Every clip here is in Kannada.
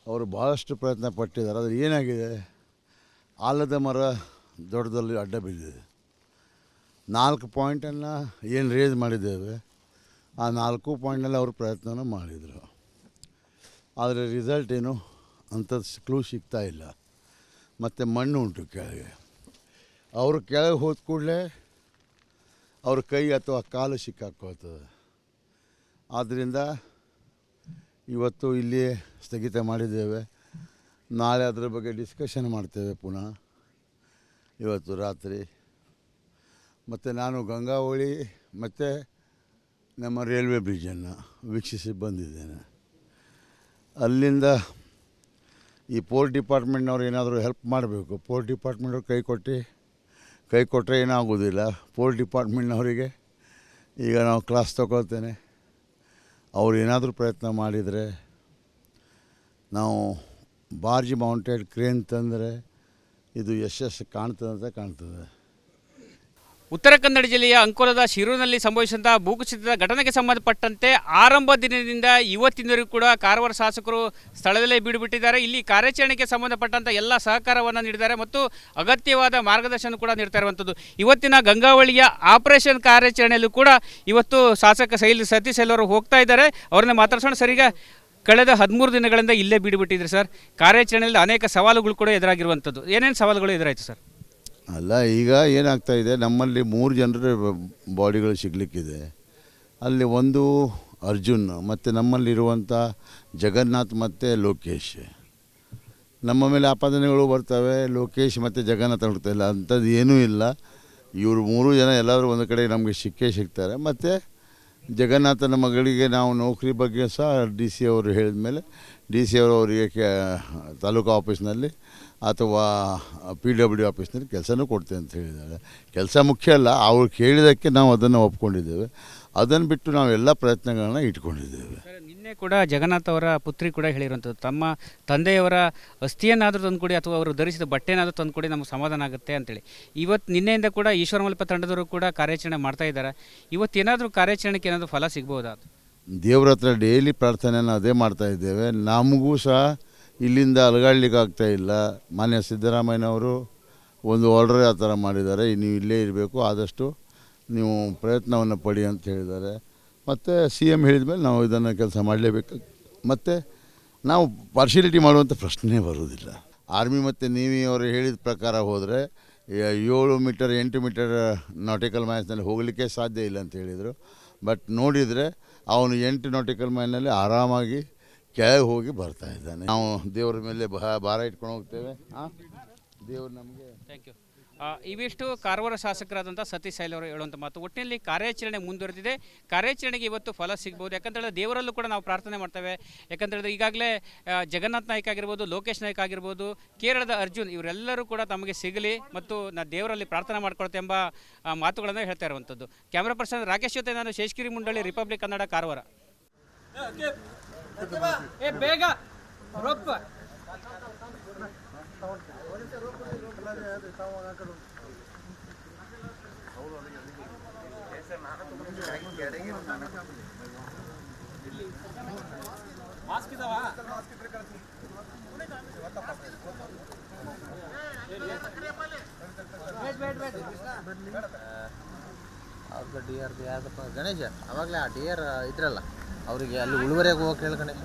ಅವರು ಭಾಳಷ್ಟು ಪ್ರಯತ್ನ ಪಟ್ಟಿದ್ದಾರೆ. ಆದರೆ ಏನಾಗಿದೆ, ಆಲದ ಮರ ದೊಡ್ಡದಲ್ಲಿ ಅಡ್ಡ ಬಿದ್ದಿದೆ. 4 ಪಾಯಿಂಟನ್ನು ಏನು ರೇಸ್ ಮಾಡಿದ್ದೇವೆ, ಆ 4 ಪಾಯಿಂಟ್ನಲ್ಲಿ ಅವರು ಪ್ರಯತ್ನವನ್ನು ಮಾಡಿದರು. ಆದರೆ ರಿಸಲ್ಟ್ ಏನು ಅಂಥದ್ದು ಕ್ಲೂ ಸಿಗ್ತಾ ಇಲ್ಲ. ಮತ್ತು ಮಣ್ಣು ಉಂಟು ಕೆಳಗೆ. ಅವರು ಕೆಳಗೆ ಹೋದ ಕೂಡಲೇ ಅವ್ರ ಕೈ ಅಥವಾ ಕಾಲು ಸಿಕ್ಕಾಕ್ಕೋತದೆ. ಆದ್ದರಿಂದ ಇವತ್ತು ಇಲ್ಲಿ ಸ್ಥಗಿತ ಮಾಡಿದ್ದೇವೆ. ನಾಳೆ ಅದರ ಬಗ್ಗೆ ಡಿಸ್ಕಷನ್ ಮಾಡ್ತೇವೆ ಪುನಃ ಇವತ್ತು ರಾತ್ರಿ. ಮತ್ತು ನಾನು ಗಂಗಾವಳಿ ಮತ್ತು ನಮ್ಮ ರೈಲ್ವೆ ಬ್ರಿಡ್ಜನ್ನು ವೀಕ್ಷಿಸಿ ಬಂದಿದ್ದೇನೆ. ಅಲ್ಲಿಂದ ಈ ಪೋರ್ಟ್ ಡಿಪಾರ್ಟ್ಮೆಂಟ್ನವ್ರು ಏನಾದರೂ ಹೆಲ್ಪ್ ಮಾಡಬೇಕು. ಪೋರ್ಟ್ ಡಿಪಾರ್ಟ್ಮೆಂಟವ್ರು ಕೈ ಕೊಟ್ಟರೆ ಏನಾಗೋದಿಲ್ಲ. ಪೋರ್ಟ್ ಡಿಪಾರ್ಟ್ಮೆಂಟ್ನವರಿಗೆ ಈಗ ನಾವು ಕ್ಲಾಸ್ ತಗೊಳ್ತೇನೆ. ಅವ್ರು ಏನಾದರೂ ಪ್ರಯತ್ನ ಮಾಡಿದರೆ, ನಾವು ಬಾರ್ಜ್ ಮೌಂಟೆಡ್ ಕ್ರೇನ್ ತಂದರೆ ಇದು ಯಶಸ್ಸು ಕಾಣ್ತದೆ. ಉತ್ತರ ಕನ್ನಡ ಜಿಲ್ಲೆಯ ಅಂಕೋಲದ ಶಿರೂರಿನಲ್ಲಿ ಸಂಭವಿಸಿದಂಥ ಭೂಕುಸಿತದ ಘಟನೆಗೆ ಸಂಬಂಧಪಟ್ಟಂತೆ ಆರಂಭ ದಿನದಿಂದ ಇವತ್ತಿನವರೆಗೂ ಕೂಡ ಕಾರವಾರ ಶಾಸಕರು ಸ್ಥಳದಲ್ಲೇ ಬೀಡುಬಿಟ್ಟಿದ್ದಾರೆ. ಇಲ್ಲಿ ಕಾರ್ಯಾಚರಣೆಗೆ ಸಂಬಂಧಪಟ್ಟಂಥ ಎಲ್ಲ ಸಹಕಾರವನ್ನು ನೀಡಿದ್ದಾರೆ ಮತ್ತು ಅಗತ್ಯವಾದ ಮಾರ್ಗದರ್ಶನ ಕೂಡ ನೀಡ್ತಾ ಇರುವಂಥದ್ದು. ಇವತ್ತಿನ ಗಂಗಾವಳಿಯ ಆಪರೇಷನ್ ಕಾರ್ಯಾಚರಣೆಯಲ್ಲೂ ಕೂಡ ಇವತ್ತು ಶಾಸಕ ಸತೀಶ್ ಅವರು ಹೋಗ್ತಾ ಇದ್ದಾರೆ. ಅವ್ರನ್ನ ಮಾತಾಡ್ಸೋಣ. ಸರ್, ಈಗ ಕಳೆದ 13 ದಿನಗಳಿಂದ ಇಲ್ಲೇ ಬೀಡುಬಿಟ್ಟಿದ್ರು ಸರ್. ಕಾರ್ಯಾಚರಣೆಯಲ್ಲಿ ಅನೇಕ ಸವಾಲುಗಳು ಕೂಡ ಎದುರಾಗಿರುವಂಥದ್ದು. ಏನೇನು ಸವಾಲುಗಳು ಎದುರಾಯಿತು ಸರ್? ಅಲ್ಲ, ಈಗ ಏನಾಗ್ತಾಯಿದೆ, ನಮ್ಮಲ್ಲಿ 3 ಜನರ ಬಾಡಿಗಳು ಸಿಗಲಿಕ್ಕಿದೆ. ಅಲ್ಲಿ ಒಂದು ಅರ್ಜುನ್ ಮತ್ತು ನಮ್ಮಲ್ಲಿರುವಂಥ ಜಗನ್ನಾಥ್ ಮತ್ತು ಲೋಕೇಶ್. ನಮ್ಮ ಮೇಲೆ ಆಪಾದನೆಗಳು ಬರ್ತವೆ. ಲೋಕೇಶ್ ಮತ್ತು ಜಗನ್ನಾಥ್ ಹುಡ್ತಾ ಇಲ್ಲ, ಅಂಥದ್ದು ಏನೂ ಇಲ್ಲ. ಇವರು 3 ಜನ ಎಲ್ಲಾದರೂ ಒಂದು ಕಡೆ ನಮಗೆ ಸಿಗ್ತಾರೆ. ಮತ್ತು ಜಗನ್ನಾಥನ ಮಗಳಿಗೆ ನಾವು ನೌಕರಿ ಬಗ್ಗೆ ಸಹ DC ಅವರು ಹೇಳಿದ ಮೇಲೆ DC ಅವರು ಅವರಿಗೆ ತಾಲೂಕು ಆಫೀಸ್ನಲ್ಲಿ ಅಥವಾ PWD ಆಫೀಸ್ನಲ್ಲಿ ಕೆಲಸನೂ ಕೊಡ್ತೇವೆ ಅಂತ ಹೇಳಿದ್ದಾರೆ. ಕೆಲಸ ಮುಖ್ಯ ಅಲ್ಲ, ಅವ್ರು ಕೇಳಿದ್ದಕ್ಕೆ ನಾವು ಅದನ್ನು ಒಪ್ಕೊಂಡಿದ್ದೇವೆ. ಅದನ್ನು ಬಿಟ್ಟು ನಾವೆಲ್ಲ ಪ್ರಯತ್ನಗಳನ್ನ ಇಟ್ಕೊಂಡಿದ್ದೇವೆ. ನಿನ್ನೆ ಕೂಡ ಜಗನ್ನಾಥ್ ಅವರ ಪುತ್ರಿ ಕೂಡ ಹೇಳಿರುವಂಥದ್ದು, ತಮ್ಮ ತಂದೆಯವರ ಅಸ್ಥಿಯನ್ನಾದರೂ ತಂದುಕೊಡಿ ಅಥವಾ ಅವರು ಧರಿಸಿದ ಬಟ್ಟೆನಾದರೂ ತಂದುಕೊಡಿ, ನಮಗೆ ಸಮಾಧಾನ ಆಗುತ್ತೆ ಅಂತೇಳಿ. ನಿನ್ನೆಯಿಂದ ಕೂಡ ಈಶ್ವರ ಮಲ್ಪ ತಂಡದವರು ಕೂಡ ಕಾರ್ಯಾಚರಣೆ ಮಾಡ್ತಾ ಇದ್ದಾರೆ. ಇವತ್ತೇನಾದರೂ ಕಾರ್ಯಾಚರಣೆಗೆ ಏನಾದರೂ ಫಲ ಸಿಗ್ಬೋದಾ? ದೇವ್ರ ಹತ್ರ ಡೈಲಿ ಪ್ರಾರ್ಥನೆಯನ್ನು ಅದೇ ಮಾಡ್ತಾಯಿದ್ದೇವೆ. ನಮಗೂ ಸಹ ಇಲ್ಲಿಂದ ಅಲಗಾಡ್ಲಿಕ್ಕೆ ಆಗ್ತಾಯಿಲ್ಲ. ಮಾನ್ಯ ಸಿದ್ದರಾಮಯ್ಯನವರು ಒಂದು ಆರ್ಡರ್ ಆ ಥರ ಮಾಡಿದ್ದಾರೆ, ನೀವು ಇಲ್ಲೇ ಇರಬೇಕು, ಆದಷ್ಟು ನೀವು ಪ್ರಯತ್ನವನ್ನು ಪಡಿ ಅಂತ ಹೇಳಿದ್ದಾರೆ. ಮತ್ತು CM ಹೇಳಿದ ಮೇಲೆ ನಾವು ಇದನ್ನು ಕೆಲಸ ಮಾಡಲೇಬೇಕು. ಮತ್ತು ನಾವು ಪಾರ್ಶಿಯಾಲಿಟಿ ಮಾಡುವಂಥ ಪ್ರಶ್ನೆ ಬರೋದಿಲ್ಲ. ಆರ್ಮಿ ಮತ್ತು ನೇವಿ ಅವರು ಹೇಳಿದ ಪ್ರಕಾರ ಹೋದರೆ 7 ಮೀಟರ್ 8 ಮೀಟರ್ ನಾಟಿಕಲ್ ಮೈಲ್ಸ್ನಲ್ಲಿ ಹೋಗಲಿಕ್ಕೆ ಸಾಧ್ಯ ಇಲ್ಲ ಅಂತ ಹೇಳಿದರು. ಬಟ್ ನೋಡಿದರೆ ಅವನು 8 ನಾಟಿಕಲ್ ಮೈಲ್ನಲ್ಲಿ ಆರಾಮಾಗಿ ಕೆಳಗೆ ಹೋಗಿ ಬರ್ತಾ ಇದ್ದಾನೆ. ನಾವು ದೇವರ ಮೇಲೆ ಭಾರ ಇಟ್ಕೊಂಡು ಹೋಗ್ತೇವೆ. ದೇವರು ನಮಗೆ ಥ್ಯಾಂಕ್ ಯು. ಇವಿಷ್ಟು ಕಾರವಾರ ಶಾಸಕರಾದಂಥ ಸತೀಶ್ ಅವರು ಹೇಳುವಂಥ ಮಾತು. ಒಟ್ಟಿನಲ್ಲಿ ಕಾರ್ಯಾಚರಣೆ ಮುಂದುವರೆದಿದೆ. ಕಾರ್ಯಾಚರಣೆಗೆ ಇವತ್ತು ಫಲ ಸಿಗ್ಬೋದು. ಯಾಕಂತೇಳಿದ್ರೆ ದೇವರಲ್ಲೂ ಕೂಡ ನಾವು ಪ್ರಾರ್ಥನೆ ಮಾಡ್ತೇವೆ. ಯಾಕಂತೇಳಿದ್ರೆ ಈಗಾಗಲೇ ಜಗನ್ನಾಥ್ ನಾಯ್ಕ ಆಗಿರ್ಬೋದು, ಲೋಕೇಶ್ ನಾಯ್ಕ ಆಗಿರ್ಬೋದು, ಕೇರಳದ ಅರ್ಜುನ್, ಇವರೆಲ್ಲರೂ ಕೂಡ ತಮಗೆ ಸಿಗಲಿ ಮತ್ತು ದೇವರಲ್ಲಿ ಪ್ರಾರ್ಥನೆ ಮಾಡ್ಕೊಳ್ತೆ ಎಂಬ ಮಾತುಗಳನ್ನು ಹೇಳ್ತಾ ಇರುವಂಥದ್ದು. ಕ್ಯಾಮ್ರಾ ಪರ್ಸನ್ ರಾಕೇಶ್ ಜೊತೆ ನಾನು ಶೇಷಗಿರಿ ಮುಂಡಳ್ಳಿ, ರಿಪಬ್ಲಿಕ್ ಕನ್ನಡ, ಕಾರವಾರ. ಬೇಗ ಅವ್ರದ್ದು DRದು ಯಾವ್ದಪ್ಪ ಗಣೇಶ, ಅವಾಗಲೇ ಆ DR ಇದ್ರಲ್ಲ ಅವರಿಗೆ ಅಲ್ಲಿ ಉಳುವರೆಗೆ ಹೋಗಕ್ಕೆ ಹೇಳಿ ಗಣೇಶ.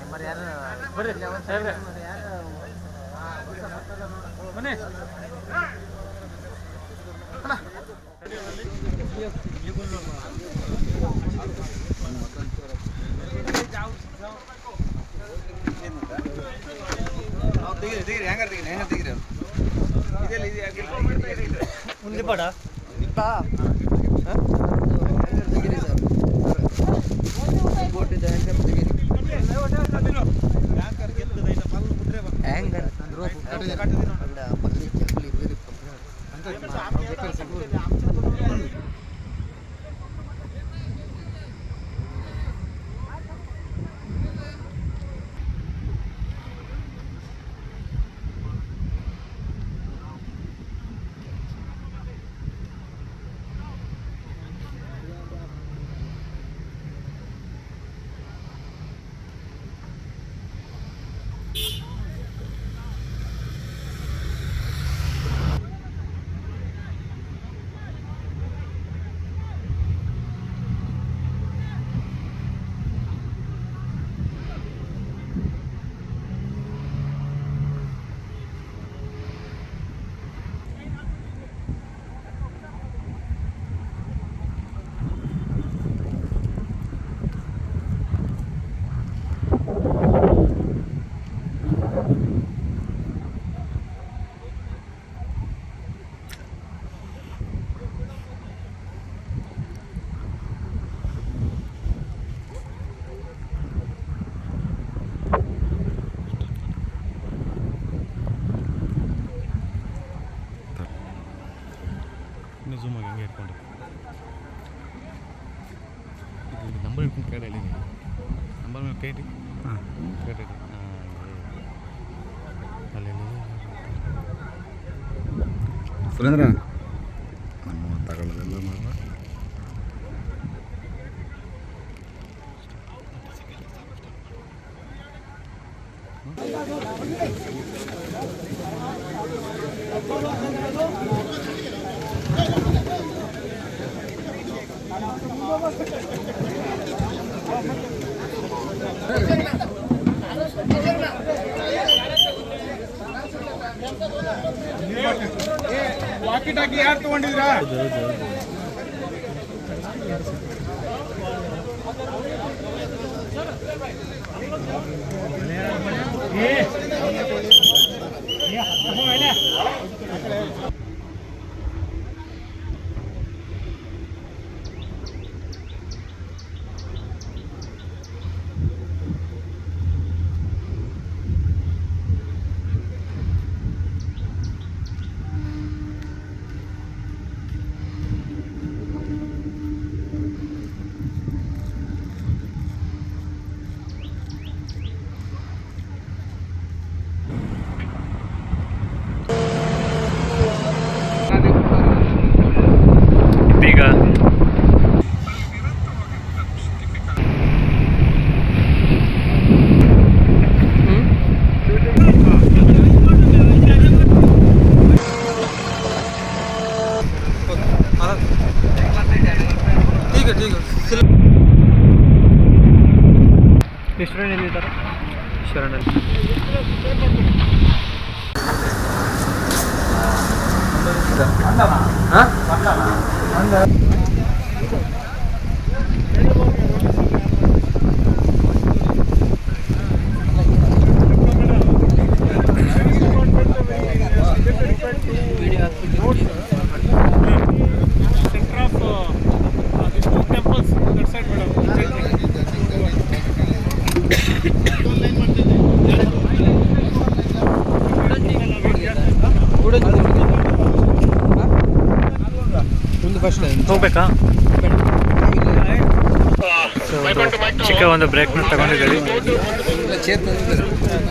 ನಂಬರ್ ಯಾರು ಮನೆ ಮುಂದೆ ಪಡ ಸುರೇಂದ್ರ ನಮ್ಮ ತಗೊಳ್ಳೋದೆಲ್ಲ ಮಾಡ ವಾಕಿ ಟಾಕಿ ಯಾರು ತಗೊಂಡಿದ್ರಾ? ಎಲ್ಲಿದ್ದಾರೆ ಶರಣಲ್ಲಿ ಹೋಗ್ಬೇಕಾ? ಚಿಕ್ಕ ಒಂದು ಬ್ರೇಕ್ನ ತಗೊಂಡಿದ್ದೀವಿ.